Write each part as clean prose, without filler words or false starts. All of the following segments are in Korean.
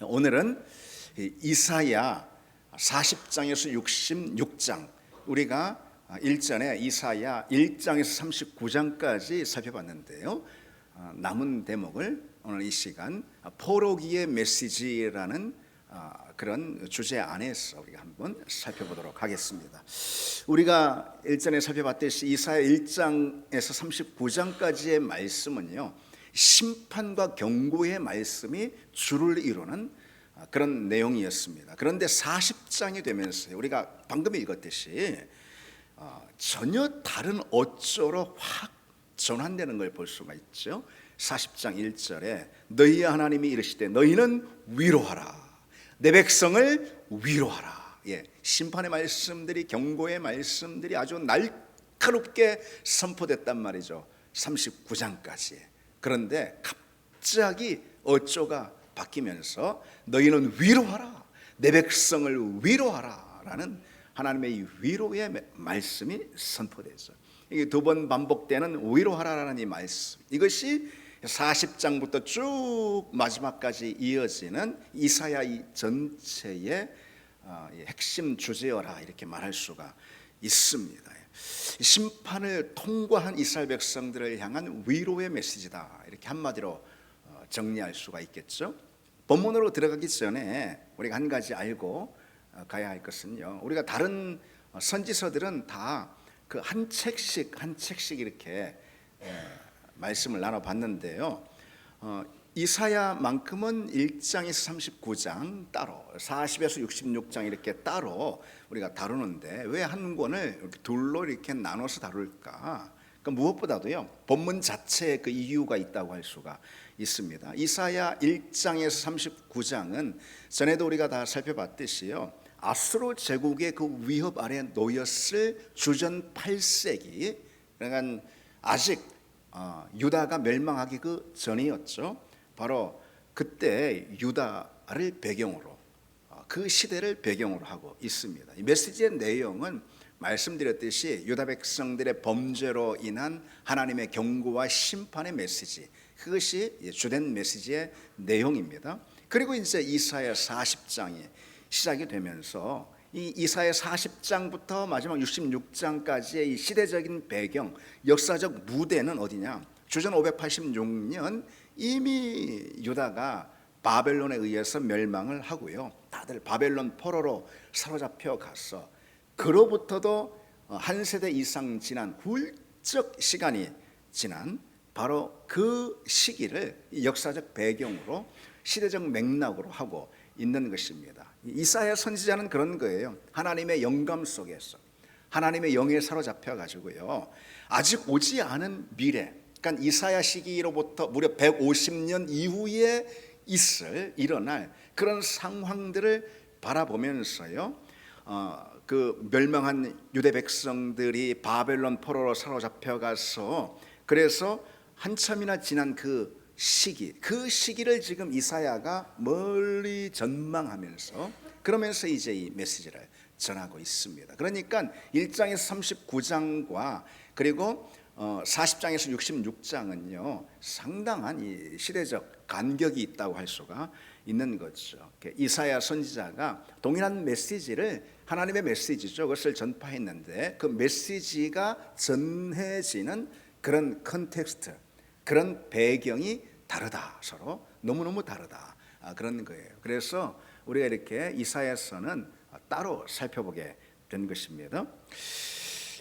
오늘은 이사야 40장에서 66장, 우리가 일전에 이사야 1장에서 39장까지 살펴봤는데요. 남은 대목을 오늘 이 시간 포로기의 메시지라는 그런 주제 안에서 우리가 한번 살펴보도록 하겠습니다. 우리가 일전에 살펴봤듯이 이사야 1장에서 39장까지의 말씀은요, 심판과 경고의 말씀이 주를 이루는 그런 내용이었습니다. 그런데 40장이 되면서 우리가 방금 읽었듯이 전혀 다른 어조로 확 전환되는 걸 볼 수가 있죠. 40장 1절에 너희 하나님이 이르시되 너희는 위로하라, 내 백성을 위로하라. 심판의 말씀들이, 경고의 말씀들이 아주 날카롭게 선포됐단 말이죠. 39장까지. 그런데 갑자기 어조가 바뀌면서 너희는 위로하라, 내 백성을 위로하라 라는 하나님의 위로의 말씀이 선포되죠. 이게 두 번 반복되는 위로하라라는 이 말씀, 이것이 40장부터 쭉 마지막까지 이어지는 이사야 이 전체의 핵심 주제어라, 이렇게 말할 수가 있습니다. 심판을 통과한 이스라엘 백성들을 향한 위로의 메시지다, 이렇게 한마디로 정리할 수가 있겠죠. 본문으로 들어가기 전에 우리가 한 가지 알고 가야 할 것은요, 우리가 다른 선지서들은 다 그 한 책씩 한 책씩 이렇게 말씀을 나눠봤는데요, 이사야만큼은 1장에서 39장 따로, 40에서 66장 이렇게 따로 우리가 다루는데 왜 한 권을 이렇게 둘로 이렇게 나눠서 다룰까? 그러니까 무엇보다도요, 본문 자체에 그 이유가 있다고 할 수가 있습니다. 이사야 1장에서 39장은 전에도 우리가 다 살펴봤듯이요, 아수르 제국의 그 위협 아래 놓였을 주전 8세기, 그러니까 아직 유다가 멸망하기 그 전이었죠. 바로 그때 유다를 배경으로, 그 시대를 배경으로 하고 있습니다. 이 메시지의 내용은 말씀드렸듯이 유다 백성들의 범죄로 인한 하나님의 경고와 심판의 메시지, 그것이 주된 메시지의 내용입니다. 그리고 이제 이사야 40장이 시작이 되면서 이 이사야 40장부터 마지막 66장까지의 이 시대적인 배경, 역사적 무대는 어디냐? 주전 586년 이미 유다가 바벨론에 의해서 멸망을 하고요, 다들 바벨론 포로로 사로잡혀 갔어. 그로부터도 한 세대 이상 지난 훌쩍 시간이 지난 바로 그 시기를 역사적 배경으로, 시대적 맥락으로 하고 있는 것입니다. 이사야 선지자는 그런 거예요. 하나님의 영감 속에서, 하나님의 영에 사로잡혀 가지고요, 아직 오지 않은 미래, 그러니까 이사야 시기로부터 무려 150년 이후에 일어날 그런 상황들을 바라보면서요, 그 멸망한 유대 백성들이 바벨론 포로로 사로잡혀 가서, 그래서 한참이나 지난 그 시기를 지금 이사야가 멀리 전망하면서, 그러면서 이제 이 메시지를 전하고 있습니다. 그러니까 1장에서 39장과 그리고 40장에서 66장은요 상당한 이 시대적 간격이 있다고 할 수가 있는 거죠. 이사야 선지자가 동일한 메시지를, 하나님의 메시지죠, 그것을 전파했는데 그 메시지가 전해지는 그런 컨텍스트, 그런 배경이 다르다, 서로 너무너무 다르다, 그런 거예요. 그래서 우리가 이렇게 이사야서는 따로 살펴보게 된 것입니다.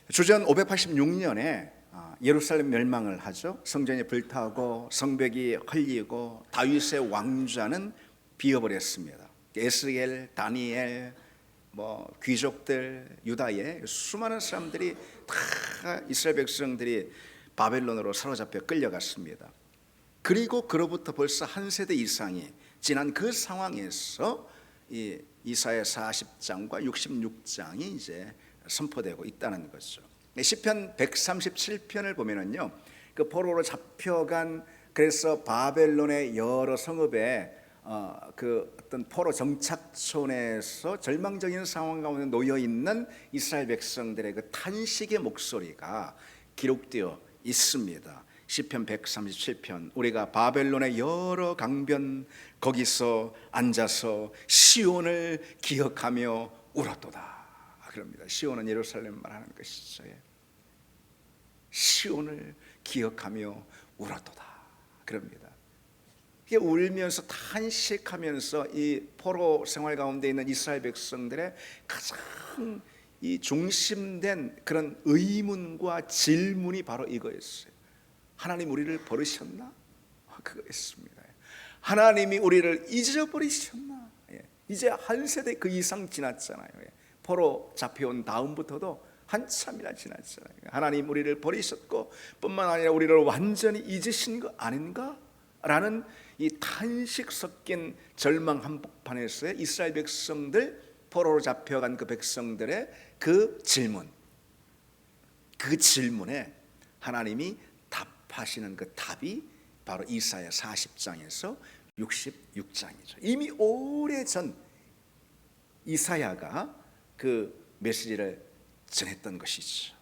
주전 586년에 예루살렘 멸망을 하죠. 성전이 불타고 성벽이 헐리고 다윗의 왕좌는 비어버렸습니다. 에스겔, 다니엘, 귀족들, 유다의 수많은 사람들이 다 이스라엘 백성들이 바벨론으로 사로잡혀 끌려갔습니다. 그리고 그로부터 벌써 한 세대 이상이 지난 그 상황에서 이 이사야 40장과 66장이 이제 선포되고 있다는 거죠. 시편 137편을 보면은요, 그 포로로 잡혀간, 그래서 바벨론의 여러 성읍에 그 어떤 포로 정착촌에서 절망적인 상황 가운데 놓여 있는 이스라엘 백성들의 그 탄식의 목소리가 기록되어 있습니다. 시편 137편 우리가 바벨론의 여러 강변 거기서 앉아서 시온을 기억하며 울었도다. 그럽니다. 시온은 예루살렘 말하는 것이죠. 시온을 기억하며 울었도다. 그럽니다. 이게 울면서 탄식하면서 이 포로 생활 가운데 있는 이스라엘 백성들의 가장 이 중심된 그런 의문과 질문이 바로 이거였어요. 하나님 우리를 버리셨나? 그거였습니다. 하나님이 우리를 잊어버리셨나? 이제 한 세대 그 이상 지났잖아요. 포로 잡혀온 다음부터도 한참이나 지났잖아요. 하나님 우리를 버리셨고 뿐만 아니라 우리를 완전히 잊으신 거 아닌가? 라는 이 탄식 섞인 절망 한복판에서의 이스라엘 백성들, 포로로 잡혀간 그 백성들의 그 질문, 그 질문에 하나님이 답하시는 그 답이 바로 이사야 40장에서 66장이죠. 이미 오래전 이사야가 그 메시지를 전했던 것이죠.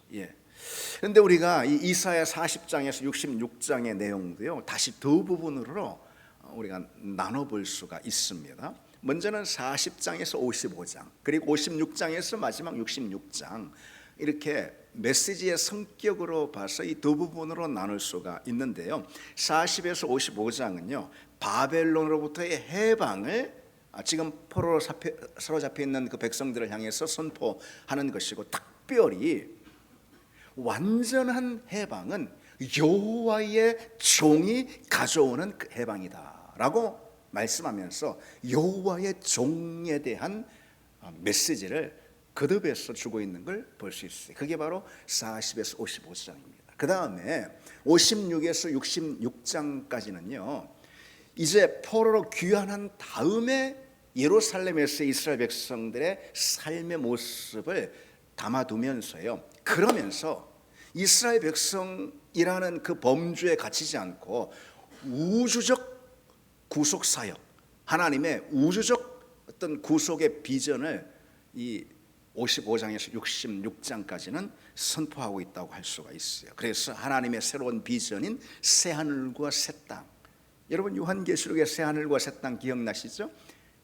그런데 우리가 이 이사야 40장에서 66장의 내용도요, 다시 두 부분으로 우리가 나눠볼 수가 있습니다. 먼저는 40장에서 55장, 그리고 56장에서 마지막 66장, 이렇게 메시지의 성격으로 봐서 이 두 부분으로 나눌 수가 있는데요. 40에서 55장은요, 바벨론으로부터의 해방을 지금 포로로 사로잡혀 있는 그 백성들을 향해서 선포하는 것이고, 특별히 완전한 해방은 여호와의 종이 가져오는 그 해방이다라고 말씀하면서 여호와의 종에 대한 메시지를 거듭해서 주고 있는 걸 볼 수 있어요. 그게 바로 40에서 55장입니다. 그 다음에 56에서 66장까지는요, 이제 포로로 귀환한 다음에 예루살렘에서 이스라엘 백성들의 삶의 모습을 담아두면서요, 그러면서 이스라엘 백성이라는 그 범주에 갇히지 않고 우주적 구속 사역, 하나님의 우주적 어떤 구속의 비전을 이 55장에서 66장까지는 선포하고 있다고 할 수가 있어요. 그래서 하나님의 새로운 비전인 새 하늘과 새 땅, 여러분 요한계시록의 새 하늘과 새 땅 기억나시죠?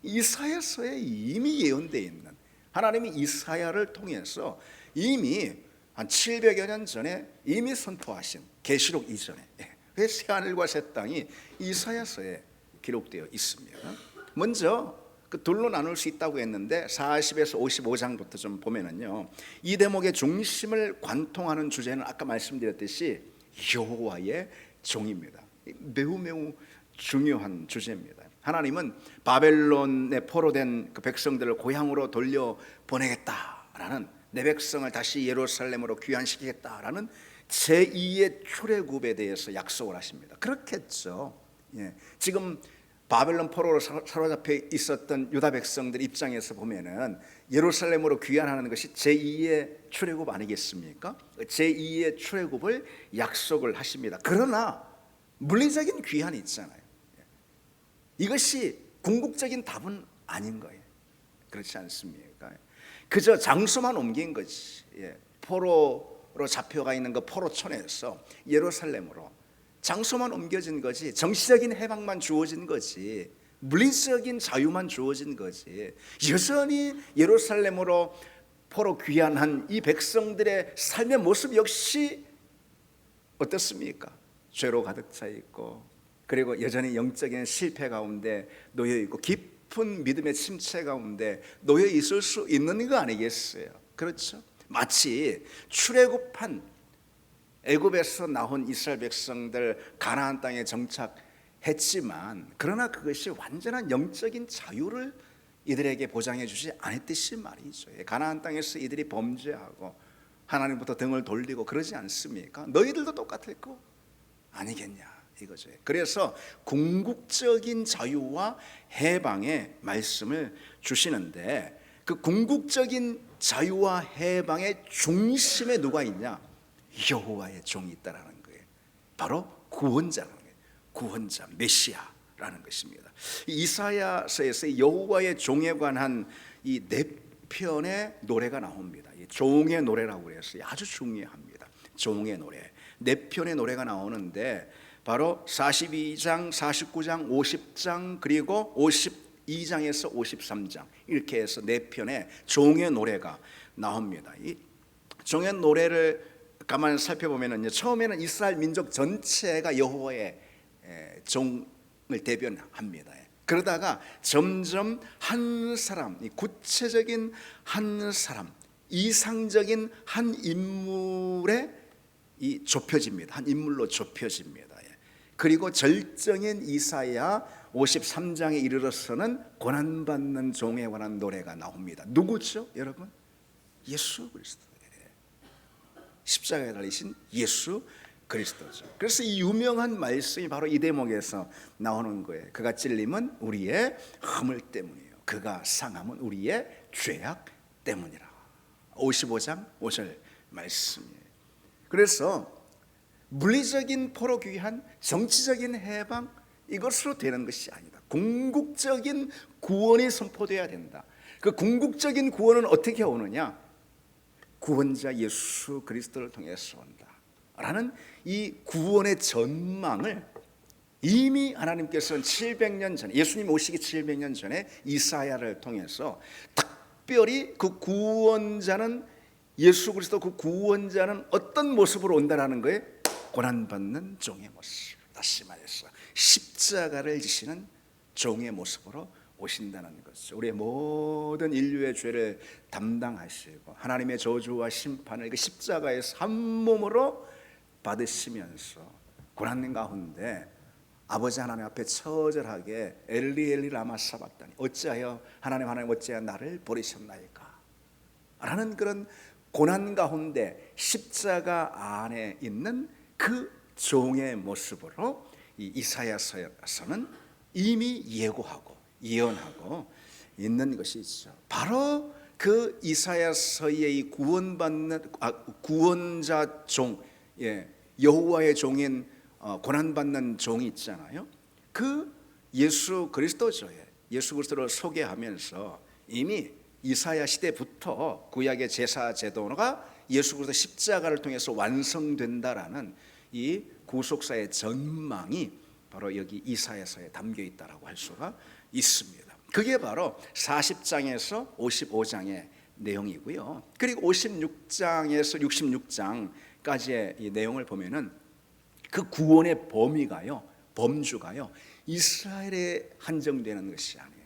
이사야서에 이미 예언되어 있는, 하나님이 이사야를 통해서 이미 한 700여 년 전에 이미 선포하신, 계시록 이전에 왜 새 하늘과 새 땅이 이사야서에 기록되어 있습니다. 먼저 그 둘로 나눌 수 있다고 했는데 40에서 55장부터 좀 보면은요, 이 대목의 중심을 관통하는 주제는 아까 말씀드렸듯이 여호와의 종입니다. 매우 중요한 주제입니다. 하나님은 바벨론에 포로된 그 백성들을 고향으로 돌려 보내겠다라는, 내 백성을 다시 예루살렘으로 귀환시키겠다라는 제2의 출애굽에 대해서 약속을 하십니다. 그렇겠죠. 지금 바벨론 포로로 사로잡혀 있었던 유다 백성들 입장에서 보면은 예루살렘으로 귀환하는 것이 제2의 출애굽 아니겠습니까? 제2의 출애굽을 약속을 하십니다. 그러나 물리적인 귀환이 있잖아요. 이것이 궁극적인 답은 아닌 거예요. 그렇지 않습니까? 그저 장소만 옮긴 거지. 포로로 잡혀가 있는 그 포로촌에서 예루살렘으로 장소만 옮겨진 거지, 정치적인 해방만 주어진 거지, 물리적인 자유만 주어진 거지, 여전히 예루살렘으로 포로 귀환한 이 백성들의 삶의 모습 역시 어떻습니까? 죄로 가득 차 있고, 그리고 여전히 영적인 실패 가운데 놓여 있고, 깊은 믿음의 침체 가운데 놓여 있을 수 있는 거 아니겠어요? 그렇죠? 마치 출애굽한 애굽에서 나온 이스라엘 백성들 가나안 땅에 정착했지만, 그러나 그것이 완전한 영적인 자유를 이들에게 보장해 주지 않았듯이 말이죠. 가나안 땅에서 이들이 범죄하고 하나님부터 등을 돌리고 그러지 않습니까? 너희들도 똑같을 거 아니겠냐 이거죠. 그래서 궁극적인 자유와 해방의 말씀을 주시는데, 그 궁극적인 자유와 해방의 중심에 누가 있냐? 여호와의 종이 있다라는 거예요. 바로 구원자라는 거예요. 구원자, 메시아라는 것입니다. 이사야서에서 여호와의 종에 관한 이 네 편의 노래가 나옵니다. 이 종의 노래라고 해서 아주 중요합니다. 종의 노래. 네 편의 노래가 나오는데 바로 42장, 49장, 50장 그리고 52장에서 53장 이렇게 해서 네 편의 종의 노래가 나옵니다. 이 종의 노래를 가만히 살펴보면은 처음에는 이스라엘 민족 전체가 여호와의 종을 대변합니다. 그러다가 점점 한 사람, 구체적인 한 사람, 이상적인 한 인물에 좁혀집니다. 한 인물로 좁혀집니다. 그리고 절정인 이사야 53장에 이르러서는 고난받는 종에 관한 노래가 나옵니다. 누구죠, 여러분? 예수 그리스도. 십자가에 달리신 예수 그리스도죠. 그래서 이 유명한 말씀이 바로 이 대목에서 나오는 거예요. 그가 찔림은 우리의 허물 때문이에요. 그가 상함은 우리의 죄악 때문이라. 55장 5절 말씀이에요. 그래서 물리적인 포로 귀환, 정치적인 해방 이것으로 되는 것이 아니다. 궁극적인 구원이 선포되어야 된다. 그 궁극적인 구원은 어떻게 오느냐? 구원자 예수 그리스도를 통해서 온다 라는 이 구원의 전망을 이미 하나님께서는 700년 전에, 예수님 오시기 700년 전에 이사야를 통해서 특별히 그 구원자는, 예수 그리스도 그 구원자는 어떤 모습으로 온다라는 거에 고난받는 종의 모습, 다시 말해서 십자가를 지시는 종의 모습으로 오신다는 것이죠. 우리의 모든 인류의 죄를 담당하시고 하나님의 저주와 심판을 그 십자가에서 한 몸으로 받으시면서 고난 가운데 아버지 하나님 앞에 처절하게 엘리 엘리 라마 사박다니 어찌하여 하나님 어찌하여 나를 버리셨나이까 라는 그런 고난 가운데 십자가 안에 있는 그 종의 모습으로 이 이사야서는 이미 예고하고 예언하고 있는 것이 있죠. 바로 그 이사야서의 이 구원자 종, 여호와의 종인 고난받는 종이 있잖아요. 그 예수 그리스도죠. 예수 그리스도를 소개하면서 이미 이사야 시대부터 구약의 제사 제도가 예수 그리스도 십자가를 통해서 완성된다라는 이 구속사의 전망이 바로 여기 이사야서에 담겨 있다라고 할 수가 있습니다. 그게 바로 40장에서 55장의 내용이고요. 그리고 56장에서 66장까지의 이 내용을 보면은 그 구원의 범주가요 이스라엘에 한정되는 것이 아니에요.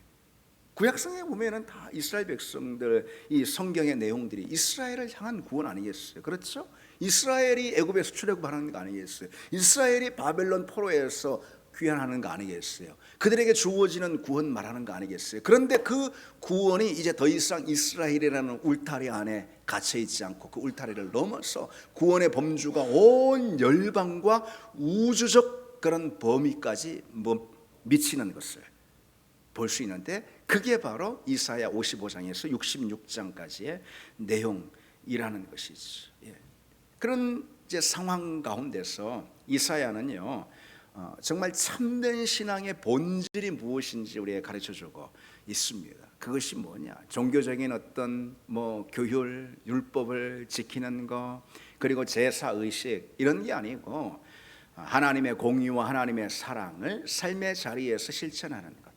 구약성에 보면은 다 이스라엘 백성들, 이 성경의 내용들이 이스라엘을 향한 구원 아니겠어요? 그렇죠? 이스라엘이 애굽에서 출애굽하는 거 아니겠어요? 이스라엘이 바벨론 포로에서 귀환하는 거 아니겠어요? 그들에게 주어지는 구원 말하는 거 아니겠어요? 그런데 그 구원이 이제 더 이상 이스라엘이라는 울타리 안에 갇혀 있지 않고 그 울타리를 넘어서 구원의 범주가 온 열방과 우주적 그런 범위까지 미치는 것을 볼 수 있는데 그게 바로 이사야 55장에서 66장까지의 내용이라는 것이죠. 그런 이제 상황 가운데서 이사야는요 정말 참된 신앙의 본질이 무엇인지 우리에게 가르쳐주고 있습니다. 그것이 뭐냐? 종교적인 어떤 교율, 율법을 지키는 거, 그리고 제사 의식 이런 게 아니고 하나님의 공의와 하나님의 사랑을 삶의 자리에서 실천하는 것.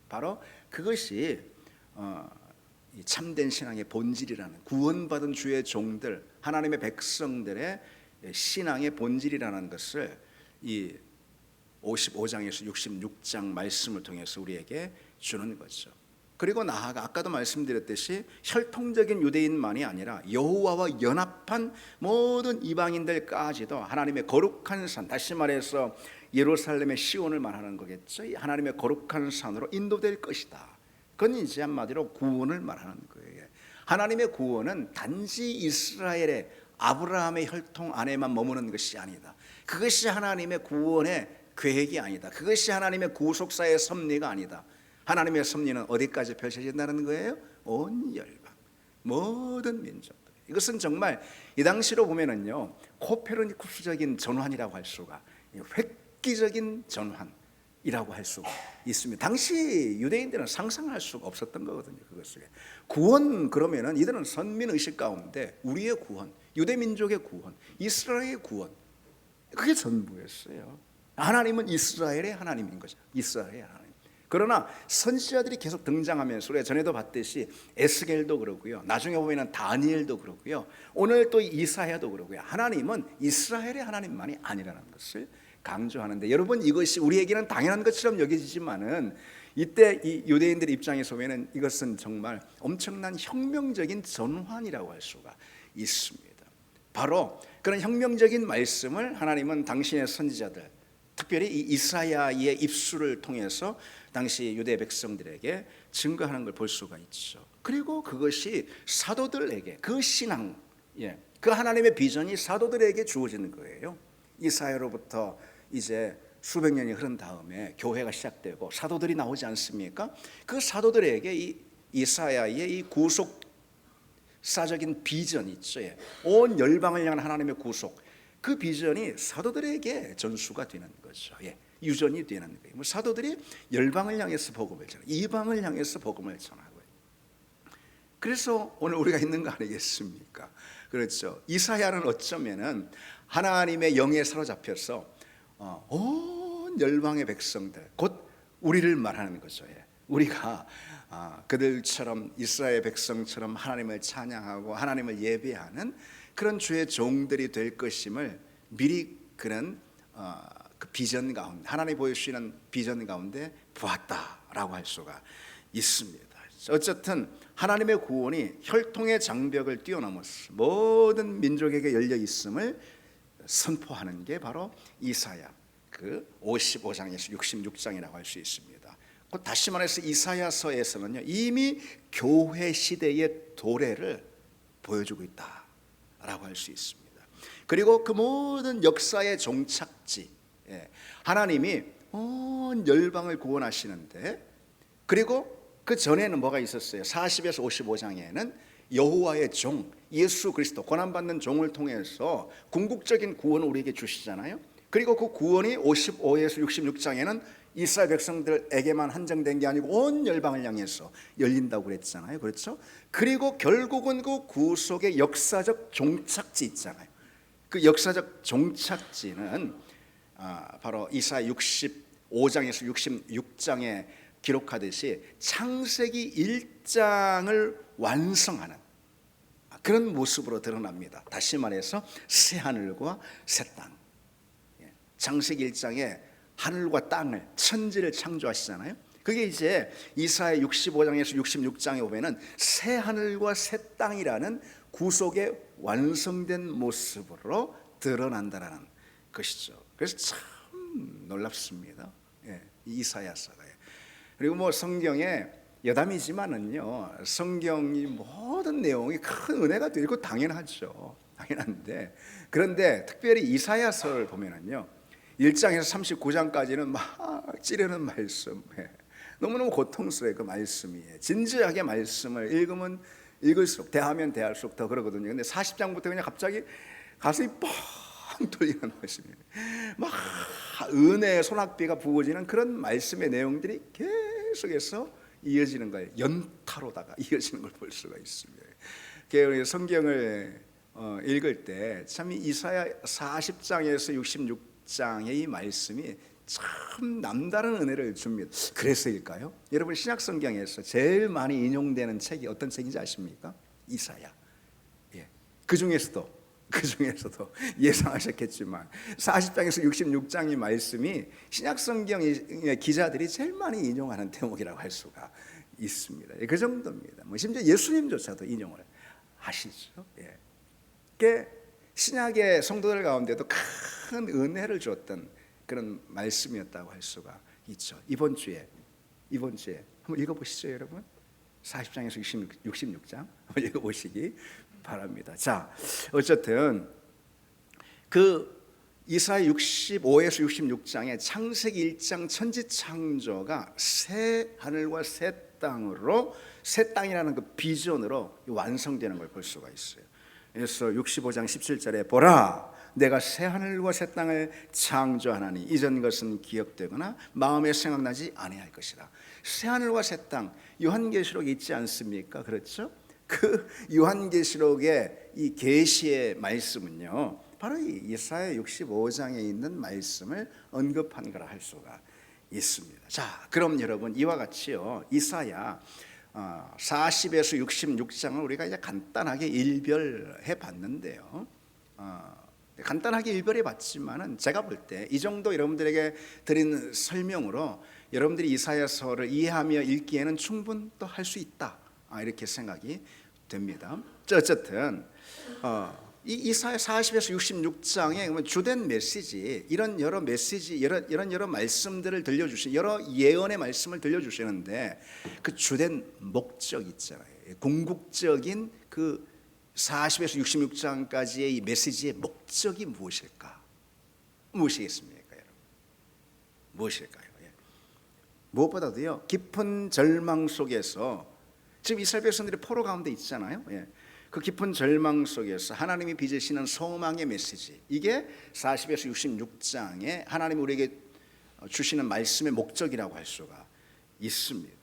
바로 그것이 참된 신앙의 본질이라는, 구원받은 주의 종들, 하나님의 백성들의 신앙의 본질이라는 것을 이 55장에서 66장 말씀을 통해서 우리에게 주는 거죠. 그리고 나아가 아까도 말씀드렸듯이 혈통적인 유대인만이 아니라 여호와와 연합한 모든 이방인들까지도 하나님의 거룩한 산, 다시 말해서 예루살렘의 시온을 말하는 거겠죠. 하나님의 거룩한 산으로 인도될 것이다. 그건 이제 한마디로 구원을 말하는 거예요. 하나님의 구원은 단지 이스라엘의 아브라함의 혈통 안에만 머무는 것이 아니다. 그것이 하나님의 구원의 계획이 아니다. 그것이 하나님의 구속사의 섭리가 아니다. 하나님의 섭리는 어디까지 펼쳐진다는 거예요? 온 열방, 모든 민족들. 이것은 정말 이 당시로 보면은요 코페르니쿠스적인 전환이라고 할 수가, 획기적인 전환이라고 할 수가 있습니다. 당시 유대인들은 상상할 수가 없었던 거거든요. 그것을 구원, 그러면은 이들은 선민 의식 가운데 우리의 구원, 유대 민족의 구원, 이스라엘의 구원, 그게 전부였어요. 하나님은 이스라엘의 하나님인 거죠. 이스라엘의 하나님. 그러나 선지자들이 계속 등장하면서 우리가 전에도 봤듯이 에스겔도 그러고요, 나중에 보면 다니엘도 그러고요, 오늘 또 이사야도 그러고요, 하나님은 이스라엘의 하나님만이 아니라는 것을 강조하는데, 여러분 이것이 우리에게는 당연한 것처럼 여겨지지만은 이때 이 유대인들 입장에서 보면은 이것은 정말 엄청난 혁명적인 전환이라고 할 수가 있습니다. 바로 그런 혁명적인 말씀을 하나님은 당신의 선지자들, 특별히 이 이사야의 입술을 통해서 당시 유대 백성들에게 증거하는 걸 볼 수가 있죠. 그리고 그것이 사도들에게 그 신앙, 그 하나님의 비전이 사도들에게 주어지는 거예요. 이사야로부터 이제 수백 년이 흐른 다음에 교회가 시작되고 사도들이 나오지 않습니까? 그 사도들에게 이 이사야의 이 구속사적인 비전 있죠. 온 열방을 향한 하나님의 구속, 그 비전이 사도들에게 전수가 되는 거죠. 유전이 되는 거예요. 사도들이 열방을 향해서 복음을 전하고 이방을 향해서 복음을 전하고, 그래서 오늘 우리가 있는 거 아니겠습니까? 그렇죠. 이사야는 어쩌면은 하나님의 영에 사로잡혀서 온 열방의 백성들, 곧 우리를 말하는 거죠. 우리가 그들처럼 이스라엘 백성처럼 하나님을 찬양하고 하나님을 예배하는 그런 주의 종들이 될 것임을 미리 그런 그 비전 가운데, 하나님이 보여주시는 비전 가운데 보았다라고 할 수가 있습니다. 어쨌든 하나님의 구원이 혈통의 장벽을 뛰어넘어서 모든 민족에게 열려 있음을 선포하는 게 바로 이사야 그 55장에서 66장이라고 할 수 있습니다. 다시 말해서 이사야서에서는요, 이미 교회 시대의 도래를 보여주고 있다라고 할 수 있습니다. 그리고 그 모든 역사의 종착지, 하나님이 온 열방을 구원하시는데, 그리고 그 전에는 뭐가 있었어요? 40에서 55장에는 여호와의 종 예수 그리스도, 고난받는 종을 통해서 궁극적인 구원을 우리에게 주시잖아요. 그리고 그 구원이 55에서 66장에는 이스라엘 백성들에게만 한정된 게 아니고 온 열방을 향해서 열린다고 그랬잖아요. 그렇죠? 그리고 결국은 그 구속의 역사적 종착지 있잖아요. 그 역사적 종착지는 바로 이사야 65장에서 66장에 기록하듯이 창세기 1장을 완성하는 그런 모습으로 드러납니다. 다시 말해서 새 하늘과 새 땅. 창세기 1장에 하늘과 땅을, 천지를 창조하시잖아요. 그게 이제 이사야 65장에서 66장에 보면은 새 하늘과 새 땅이라는 구속의 완성된 모습으로 드러난다라는 것이죠. 그래서 참 놀랍습니다. 이사야서가. 그리고 뭐 성경에 여담이지만은요, 성경이 모든 내용이 큰 은혜가 되고 당연하죠. 당연한데, 그런데 특별히 이사야서를 보면은요, 1장에서 39장까지는 막 찌르는 말씀, 너무너무 고통스러워요. 그 말씀이 진지하게 말씀을 읽으면 읽을수록, 대하면 대할수록 더 그러거든요. 근데 40장부터 그냥 갑자기 가슴이 뻥 뚫리는 말씀이에요. 막 은혜의 소낙비가 부어지는 그런 말씀의 내용들이 계속해서 이어지는 거예요. 연타로다가 이어지는 걸 볼 수가 있습니다. 성경을 읽을 때 참 이사야 40장에서 66장의 이 말씀이 참 남다른 은혜를 줍니다. 그래서일까요? 여러분 신약성경에서 제일 많이 인용되는 책이 어떤 책인지 아십니까? 이사야. 그 중에서도 예상하셨겠지만 40장에서 66장의 말씀이 신약성경의 기자들이 제일 많이 인용하는 대목이라고 할 수가 있습니다. 그 정도입니다. 심지어 예수님조차도 인용을 하시죠. 그게 신약의 성도들 가운데도 큰 은혜를 줬던 그런 말씀이었다고 할 수가 있죠. 이번 주에 한번 읽어보시죠, 여러분. 40장에서 66장 한번 읽어보시기 바랍니다. 자, 어쨌든 그 이사야 65에서 66장의 창세기 1장 천지창조가 새 하늘과 새 땅으로, 새 땅이라는 그 비전으로 완성되는 걸 볼 수가 있어요. 그래서 65장 17절에 보라, 내가 새 하늘과 새 땅을 창조하나니 이전 것은 기억되거나 마음에 생각나지 아니할 것이라. 새 하늘과 새 땅, 요한계시록 있지 않습니까? 그렇죠? 그 요한계시록의 이 계시의 말씀은요, 바로 이 이사야 65장에 있는 말씀을 언급한 거라 할 수가 있습니다. 자, 그럼 여러분 이와 같이요 이사야 40에서 66장을 우리가 이제 간단하게 일별해 봤는데요. 간단하게 일별해 봤지만은 제가 볼 때 이 정도 여러분들에게 드린 설명으로 여러분들이 이사야서를 이해하며 읽기에는 충분 또 할 수 있다, 이렇게 생각이 됩니다. 어쨌든 이 이사야 40에서 66장의 주된 메시지, 이런 여러 메시지, 이런 여러 말씀들을 들려주신 여러 예언의 말씀을 들려주시는데 그 주된 목적 있잖아요. 궁극적인 그 40에서 66장까지의 이 메시지의 목적이 무엇일까? 무엇이겠습니까, 여러분? 무엇일까요? 무엇보다도요 깊은 절망 속에서 지금 이스라엘 백성들이 포로 가운데 있잖아요. 그 깊은 절망 속에서 하나님이 빚으시는 소망의 메시지, 이게 40에서 66장에 하나님이 우리에게 주시는 말씀의 목적이라고 할 수가 있습니다.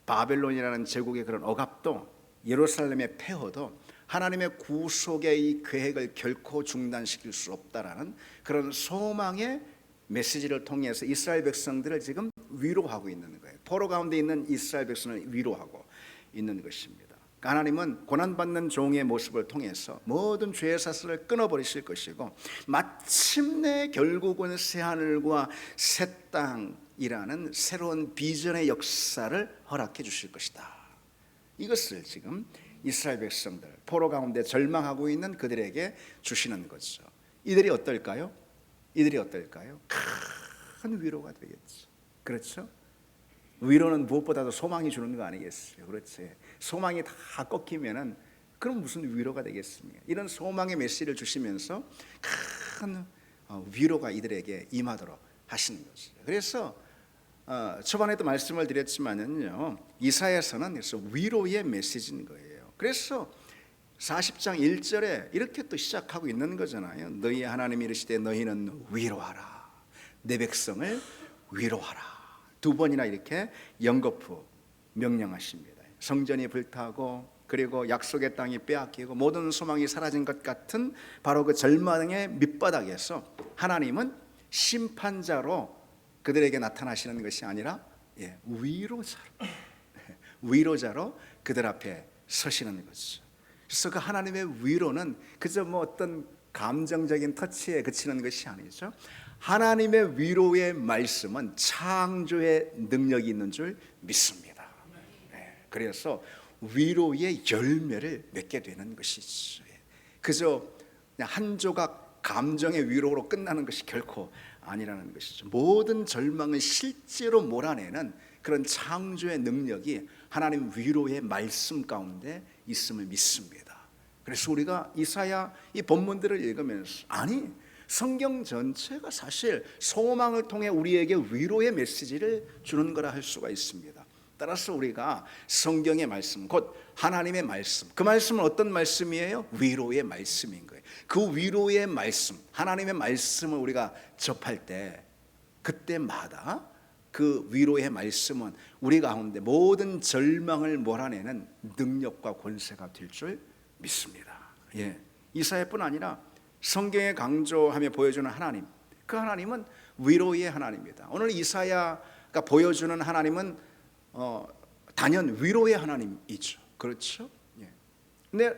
바벨론이라는 제국의 그런 억압도, 예루살렘의 폐허도 하나님의 구속의 이 계획을 결코 중단시킬 수 없다라는 그런 소망의 메시지를 통해서 이스라엘 백성들을 지금 위로하고 있는 거예요. 포로 가운데 있는 이스라엘 백성을 위로하고 있는 것입니다. 하나님은 고난받는 종의 모습을 통해서 모든 죄의 사슬을 끊어버리실 것이고 마침내 결국은 새하늘과 새 땅이라는 새로운 비전의 역사를 허락해 주실 것이다. 이것을 지금 이스라엘 백성들, 포로 가운데 절망하고 있는 그들에게 주시는 거죠. 이들이 어떨까요? 큰 위로가 되겠죠. 그렇죠? 위로는 무엇보다도 소망이 주는 거 아니겠어요? 그렇지. 소망이 다 꺾이면은 그럼 무슨 위로가 되겠습니까? 이런 소망의 메시지를 주시면서 큰 위로가 이들에게 임하도록 하시는 거죠. 그래서 초반에도 말씀을 드렸지만은요, 이사야서는 그래서 위로의 메시지인 거예요. 그래서 40장 1절에 이렇게 또 시작하고 있는 거잖아요. 너희 하나님이 이르시되 너희는 위로하라, 내 백성을 위로하라. 두 번이나 이렇게 연거푸 명령하십니다. 성전이 불타고 그리고 약속의 땅이 빼앗기고 모든 소망이 사라진 것 같은 바로 그 절망의 밑바닥에서 하나님은 심판자로 그들에게 나타나시는 것이 아니라 위로자로 그들 앞에 서시는 거죠. 그래서 그 하나님의 위로는 그저 뭐 어떤 감정적인 터치에 그치는 것이 아니죠. 하나님의 위로의 말씀은 창조의 능력이 있는 줄 믿습니다. 그래서 위로의 열매를 맺게 되는 것이죠. 그저 그냥 한 조각 감정의 위로로 끝나는 것이 결코 아니라는 것이죠. 모든 절망을 실제로 몰아내는 그런 창조의 능력이 하나님 위로의 말씀 가운데 있음을 믿습니다. 그래서 우리가 이사야 이 본문들을 읽으면서 성경 전체가 사실 소망을 통해 우리에게 위로의 메시지를 주는 거라 할 수가 있습니다. 따라서 우리가 성경의 말씀, 곧 하나님의 말씀, 그 말씀은 어떤 말씀이에요? 위로의 말씀인 거예요. 그 위로의 말씀, 하나님의 말씀을 우리가 접할 때 그때마다 그 위로의 말씀은 우리 가운데 모든 절망을 몰아내는 능력과 권세가 될 줄 믿습니다. 이사야뿐 아니라 성경에 강조하며 보여주는 하나님, 그 하나님은 위로의 하나님입니다. 오늘 이사야가 보여주는 하나님은 단연 위로의 하나님이죠. 그렇죠? 근데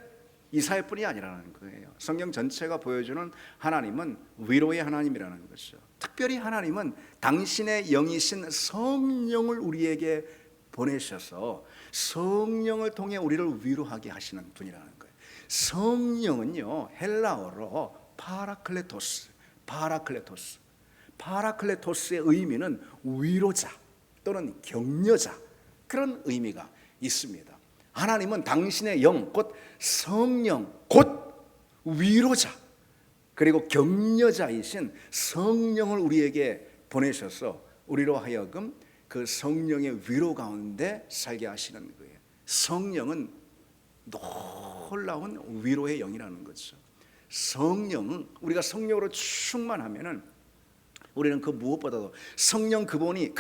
이사야뿐이 아니라는 거예요. 성경 전체가 보여주는 하나님은 위로의 하나님이라는 것이죠. 특별히 하나님은 당신의 영이신 성령을 우리에게 보내셔서 성령을 통해 우리를 위로하게 하시는 분이라는 거예요. 성령은요, 헬라어로 파라클레토스의 의미는 위로자 또는 격려자, 그런 의미가 있습니다. 하나님은 당신의 영, 곧 성령, 곧 위로자 그리고 격려자이신 성령을 우리에게 보내셔서 우리로 하여금 그 성령의 위로 가운데 살게 하시는 거예요. 성령은 놀라운 위로의 영이라는 거죠. 성령은 우리가 성령으로 충만하면은 우리는 그 무엇보다도 성령 그분이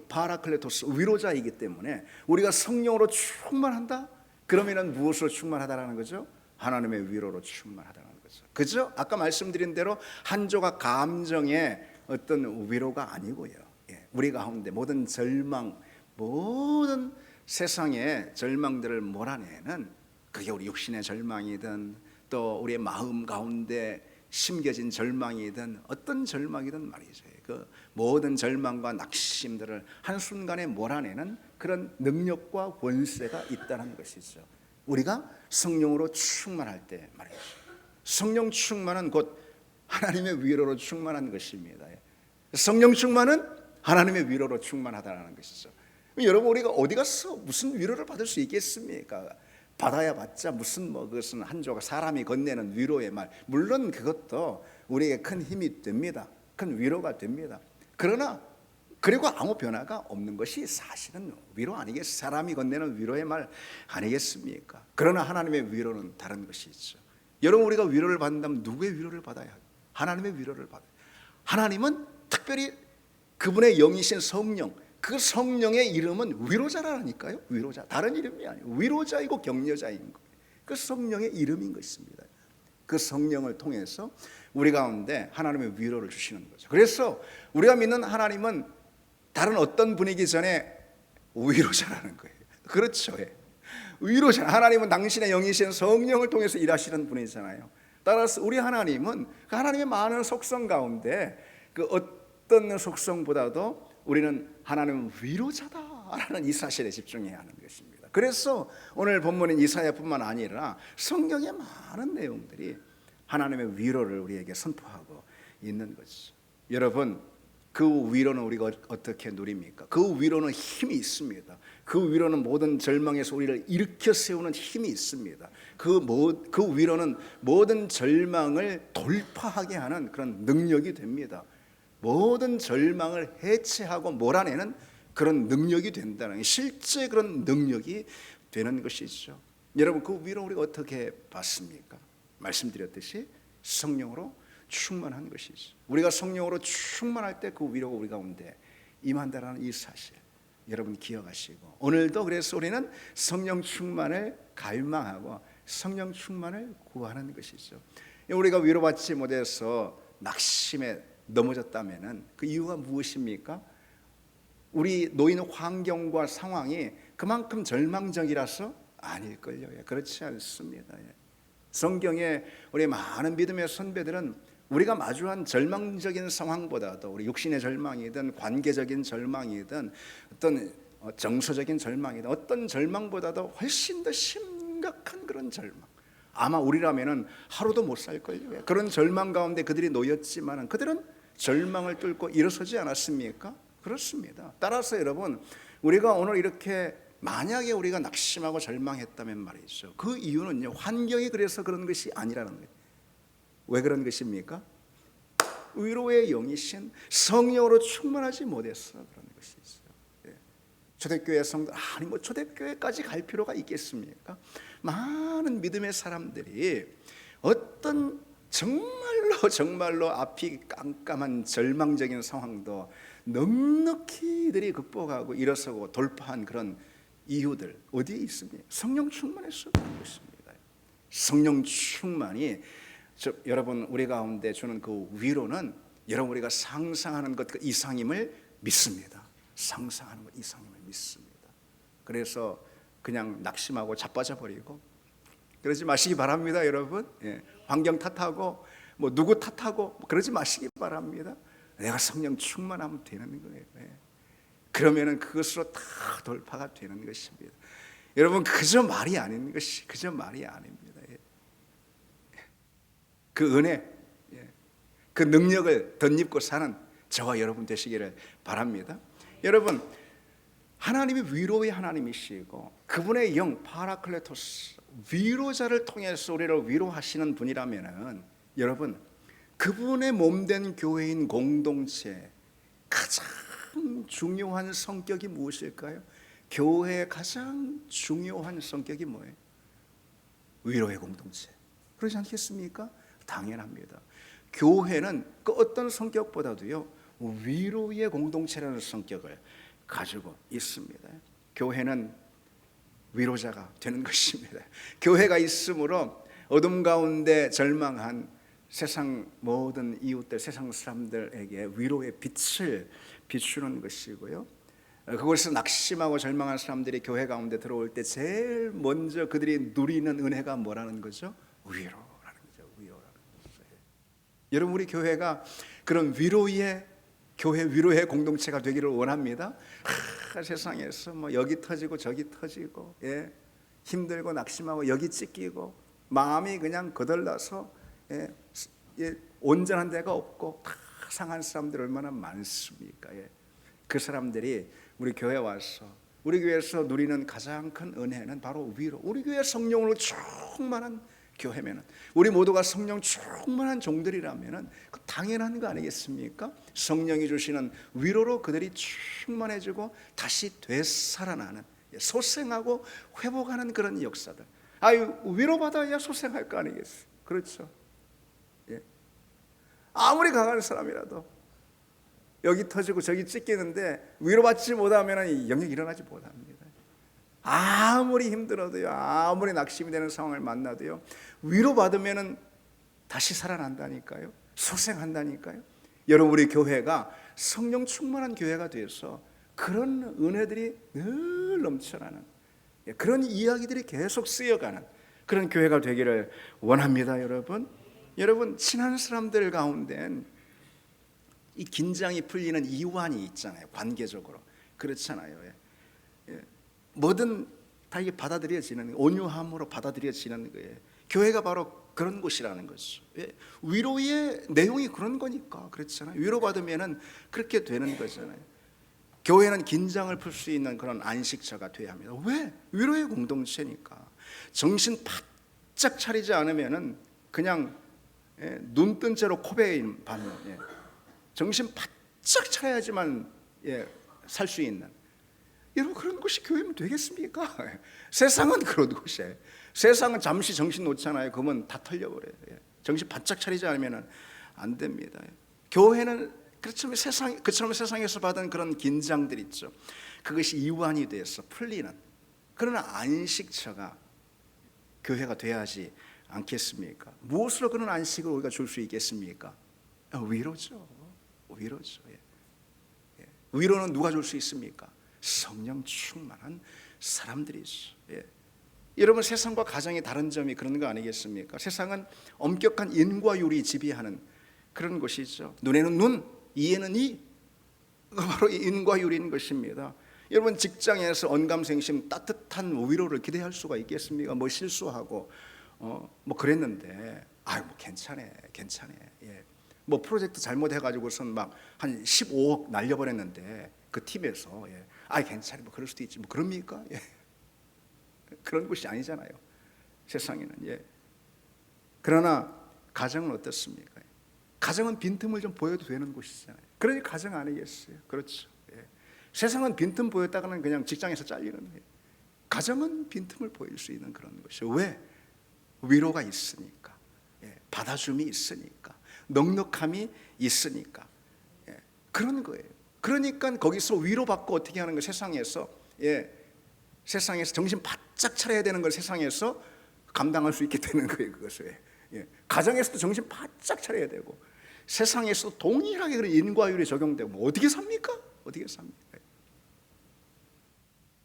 파라클레토스 위로자이기 때문에 우리가 성령으로 충만한다? 그러면은 무엇으로 충만하다라는 거죠? 하나님의 위로로 충만하다는 거죠. 거죠. 그죠? 아까 말씀드린 대로 한 조각 감정의 어떤 위로가 아니고요. 예, 우리 가운데 모든 절망, 모든 세상의 절망들을 몰아내는, 그게 우리 육신의 절망이든 또 우리의 마음 가운데 심겨진 절망이든 어떤 절망이든 말이죠. 그 모든 절망과 낙심들을 한순간에 몰아내는 그런 능력과 권세가 있다는 것이죠. 우리가 성령으로 충만할 때 말이죠. 성령 충만은 곧 하나님의 위로로 충만한 것입니다. 성령 충만은 하나님의 위로로 충만하다는 것이죠. 여러분, 우리가 어디 가서 무슨 위로를 받을 수 있겠습니까? 받아야 봤자 무슨 그것은 한 조각 사람이 건네는 위로의 말, 물론 그것도 우리에게 큰 힘이 됩니다. 큰 위로가 됩니다. 그러나 그리고 아무 변화가 없는 것이 사실은 위로 아니겠어요? 사람이 건네는 위로의 말 아니겠습니까? 그러나 하나님의 위로는 다른 것이죠. 여러분, 우리가 위로를 받는다면 누구의 위로를 받아야 해요? 하나님의 위로를 받아요. 하나님은 특별히 그분의 영이신 성령, 그 성령의 이름은 위로자라니까요. 위로자, 다른 이름이 아니에요. 위로자이고 격려자인 거예요. 그 성령의 이름인 것입니다. 그 성령을 통해서 우리 가운데 하나님의 위로를 주시는 거죠. 그래서 우리가 믿는 하나님은 다른 어떤 분이기 전에 위로자라는 거예요. 그렇죠. 위로자, 하나님은 당신의 영이신 성령을 통해서 일하시는 분이잖아요. 따라서 우리 하나님은 그 하나님의 많은 속성 가운데 그 어떤 속성보다도 우리는 하나님은 위로자다라는 이 사실에 집중해야 하는 것입니다. 그래서 오늘 본문인 이사야뿐만 아니라 성경의 많은 내용들이 하나님의 위로를 우리에게 선포하고 있는 거죠. 여러분, 그 위로는 우리가 어떻게 누립니까? 그 위로는 힘이 있습니다. 그 위로는 모든 절망에서 우리를 일으켜 세우는 힘이 있습니다. 그 위로는 모든 절망을 돌파하게 하는 그런 능력이 됩니다. 모든 절망을 해체하고 몰아내는 그런 능력이 된다는, 실제 그런 능력이 되는 것이죠. 여러분, 그 위로 우리가 어떻게 받습니까? 말씀드렸듯이 성령으로 충만한 것이죠. 우리가 성령으로 충만할 때 그 위로가 우리 가운데 임한다라는 이 사실 여러분 기억하시고, 오늘도 그래서 우리는 성령 충만을 갈망하고 성령 충만을 구하는 것이죠. 우리가 위로받지 못해서 낙심에 넘어졌다면은 그 이유가 무엇입니까? 우리 놓인 환경과 상황이 그만큼 절망적이라서 아닐걸요. 그렇지 않습니다. 성경에 우리 많은 믿음의 선배들은 우리가 마주한 절망적인 상황보다도, 우리 육신의 절망이든 관계적인 절망이든 어떤 정서적인 절망이든 어떤 절망보다도 훨씬 더 심각한 그런 절망, 아마 우리라면은 하루도 못 살 걸요. 그런 절망 가운데 그들이 놓였지만은 그들은 절망을 뚫고 일어서지 않았습니까? 그렇습니다. 따라서 여러분, 우리가 오늘 이렇게 만약에 우리가 낙심하고 절망했다면 말이죠, 그 이유는요, 환경이 그래서 그런 것이 아니라는 거예요. 왜 그런 것입니까? 위로의 영이신 성령으로 충만하지 못해서 그런 것이 있어요. 초대교회 성도, 아니 뭐 초대교회까지 갈 필요가 있겠습니까? 많은 믿음의 사람들이 어떤 정말로 앞이 깜깜한 절망적인 상황도 넉넉히 이들이 극복하고 일어서고 돌파한 그런 이유들 어디에 있습니까? 성령 충만해서 그런 것입니다. 성령 충만이 여러분 우리 가운데 주는 그 위로는 여러분 우리가 상상하는 것 이상임을 믿습니다. 상상하는 것 이상임을 믿습니다. 그래서 그냥 낙심하고 자빠져 버리고 그러지 마시기 바랍니다, 여러분. 환경 탓하고 뭐 누구 탓하고 그러지 마시기 바랍니다. 내가 성령 충만하면 되는 거예요. 그러면은 그것으로 다 돌파가 되는 것입니다. 여러분, 그저 말이 아닌 것이, 그저 말이 아닙니다. 그 은혜, 그 능력을 덧입고 사는 저와 여러분 되시기를 바랍니다. 여러분, 하나님이 위로의 하나님이시고 그분의 영 파라클레토스, 위로자를 통해서 우리를 위로하시는 분이라면은 여러분, 그분의 몸된 교회인 공동체 가장 중요한 성격이 무엇일까요? 교회의 가장 중요한 성격이 뭐예요? 위로의 공동체. 그렇지 않겠습니까? 당연합니다. 교회는 그 어떤 성격보다도요, 위로의 공동체라는 성격을 가지고 있습니다. 교회는 위로자가 되는 것입니다. 교회가 있으므로 어둠 가운데 절망한 세상 모든 이웃들, 세상 사람들에게 위로의 빛을 비추는 것이고요. 그곳에서 낙심하고 절망한 사람들이 교회 가운데 들어올 때 제일 먼저 그들이 누리는 은혜가 뭐라는 거죠? 위로라는 거죠. 위로라는 거죠. 여러분, 우리 교회가 그런 위로의 교회, 위로의 공동체가 되기를 원합니다. 세상에서 뭐 여기 터지고 저기 터지고, 힘들고 낙심하고 여기 찢기고 마음이 그냥 거덜나서 온전한 데가 없고 다 상한 사람들 얼마나 많습니까? 그 사람들이 우리 교회 와서 우리 교회에서 누리는 가장 큰 은혜는 바로 위로. 우리 교회 성령으로 충만한 교회면은, 우리 모두가 성령 충만한 종들이라면은 그 당연한 거 아니겠습니까? 성령이 주시는 위로로 그들이 충만해지고 다시 되살아나는, 소생하고 회복하는 그런 역사들. 위로받아야 소생할 거 아니겠어요? 그렇죠? 아무리 강한 사람이라도 여기 터지고 저기 찢기는데 위로받지 못하면 영역이 일어나지 못합니다. 아무리 힘들어도요, 아무리 낙심이 되는 상황을 만나도요, 위로받으면 다시 살아난다니까요. 소생한다니까요. 여러분, 우리 교회가 성령 충만한 교회가 되어서 그런 은혜들이 늘 넘쳐나는, 그런 이야기들이 계속 쓰여가는 그런 교회가 되기를 원합니다. 여러분, 친한 사람들 가운데는 이 긴장이 풀리는 이완이 있잖아요. 관계적으로 그렇잖아요. 뭐든 다 이게 받아들여지는, 온유함으로 받아들여지는 거예요. 교회가 바로 그런 곳이라는 거죠. 위로의 내용이 그런 거니까 그렇잖아요. 위로받으면은 그렇게 되는 거잖아요. 교회는 긴장을 풀 수 있는 그런 안식처가 돼야 합니다. 왜? 위로의 공동체니까. 정신 바짝 차리지 않으면은 그냥 눈 뜬 채로 코베인 받는, 정신 바짝 차려야지만 살 수 있는, 여러분, 그런 곳이 교회면 되겠습니까? 세상은 그런 곳이에요. 세상은 잠시 정신 놓잖아요. 그러면 다 털려버려요. 정신 바짝 차리지 않으면 안 됩니다. 교회는 그처럼 세상에서 받은 그런 긴장들 있죠. 그것이 이완이 돼서 풀리는 그런 안식처가 교회가 돼야 하지 않겠습니까? 무엇으로 그런 안식을 우리가 줄 수 있겠습니까? 위로죠. 위로는 누가 줄 수 있습니까? 성령 충만한 사람들이죠. 여러분, 세상과 가정의 다른 점이 그런 거 아니겠습니까? 세상은 엄격한 인과율이 지배하는 그런 것이죠. 눈에는 눈, 이에는 이, 바로 인과율인 것입니다. 여러분, 직장에서 언감생심 따뜻한 위로를 기대할 수가 있겠습니까? 뭐 실수하고 뭐 그랬는데 뭐 괜찮아. 뭐 프로젝트 잘못해가지고선 막 한 15억 날려버렸는데 그 팀에서 괜찮아, 뭐 그럴 수도 있지, 뭐 그럽니까? 그런 것이 아니잖아요, 세상에는. 그러나 가정은 어떻습니까? 가정은 빈틈을 좀 보여도 되는 곳이잖아요. 그러니 가정 아니겠어요? 그렇죠. 세상은 빈틈 보였다가는 그냥 직장에서 잘리는 거예요. 가정은 빈틈을 보일 수 있는 그런 것이죠. 왜? 위로가 있으니까, 받아줌이 있으니까, 넉넉함이 있으니까, 그런 거예요. 그러니까 거기서 위로받고 어떻게 하는 거, 세상에서 정신 바짝 차려야 되는 걸 세상에서 감당할 수 있게 되는 거예요. 그것을 가정에서도 정신 바짝 차려야 되고, 세상에서 동일하게 그런 인과율이 적용되고, 어떻게 삽니까?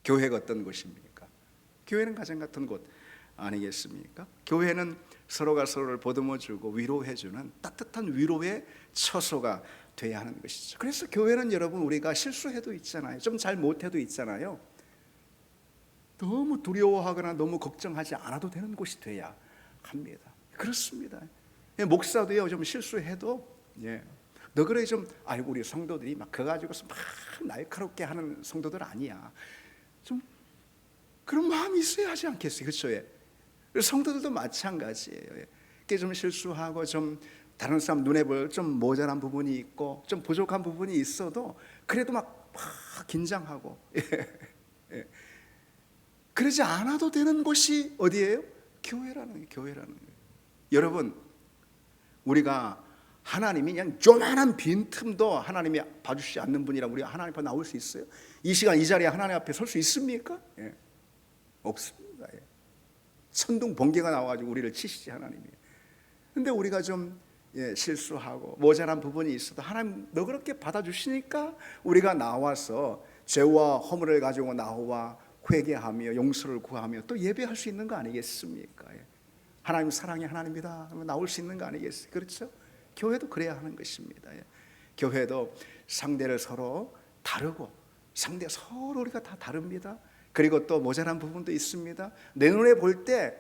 교회가 어떤 곳입니까? 교회는 가정 같은 곳 아니겠습니까? 교회는 서로가 서로를 보듬어주고 위로해주는 따뜻한 위로의 처소가 돼야 하는 것이죠. 그래서 교회는, 여러분, 우리가 실수해도 있잖아요, 좀 잘 못해도 있잖아요, 너무 두려워하거나 너무 걱정하지 않아도 되는 곳이 돼야 합니다. 그렇습니다. 목사도요, 좀 실수해도 너 그래 좀 우리 성도들이 막 그거 가지고서 막 날카롭게 하는 성도들 아니야, 좀 그런 마음이 있어야 하지 않겠어요? 그렇죠? 성도들도 마찬가지예요. 좀 실수하고 좀 다른 사람 눈에 보여 좀 모자란 부분이 있고 좀 부족한 부분이 있어도 그래도 막 긴장하고 그러지 않아도 되는 곳이 어디예요? 교회라는 거예요. 여러분, 우리가 하나님이 그냥 조만한 빈틈도 하나님이 봐주시지 않는 분이라 우리가 하나님 앞에 나올 수 있어요? 이 시간 이 자리에 하나님 앞에 설 수 있습니까? 없습니다. 천둥 번개가 나와가지고 우리를 치시지 하나님이. 근데 우리가 좀 실수하고 모자란 부분이 있어도 하나님 너그럽게 받아주시니까 우리가 나와서 죄와 허물을 가지고 나와 회개하며 용서를 구하며 또 예배할 수 있는 거 아니겠습니까? 하나님 사랑의 하나님이다 나올 수 있는 거 아니겠어요? 그렇죠? 교회도 그래야 하는 것입니다. 교회도 상대를 서로 다르고 상대 서로 우리가 다 다릅니다. 그리고 또 모자란 부분도 있습니다. 내 눈에 볼 때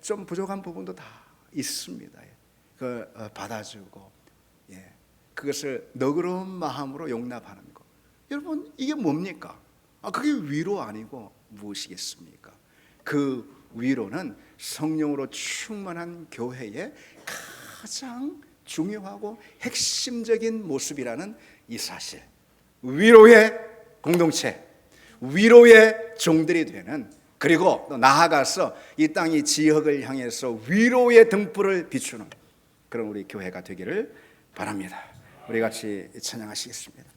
좀 부족한 부분도 다 있습니다. 그 받아주고 그것을 너그러운 마음으로 용납하는 것. 여러분 이게 뭡니까? 그게 위로 아니고 무엇이겠습니까? 그 위로는 성령으로 충만한 교회의 가장 중요하고 핵심적인 모습이라는 이 사실. 위로의 공동체, 위로의 종들이 되는, 그리고 또 나아가서 이 땅의 지역을 향해서 위로의 등불을 비추는 그런 우리 교회가 되기를 바랍니다. 우리 같이 찬양하시겠습니다.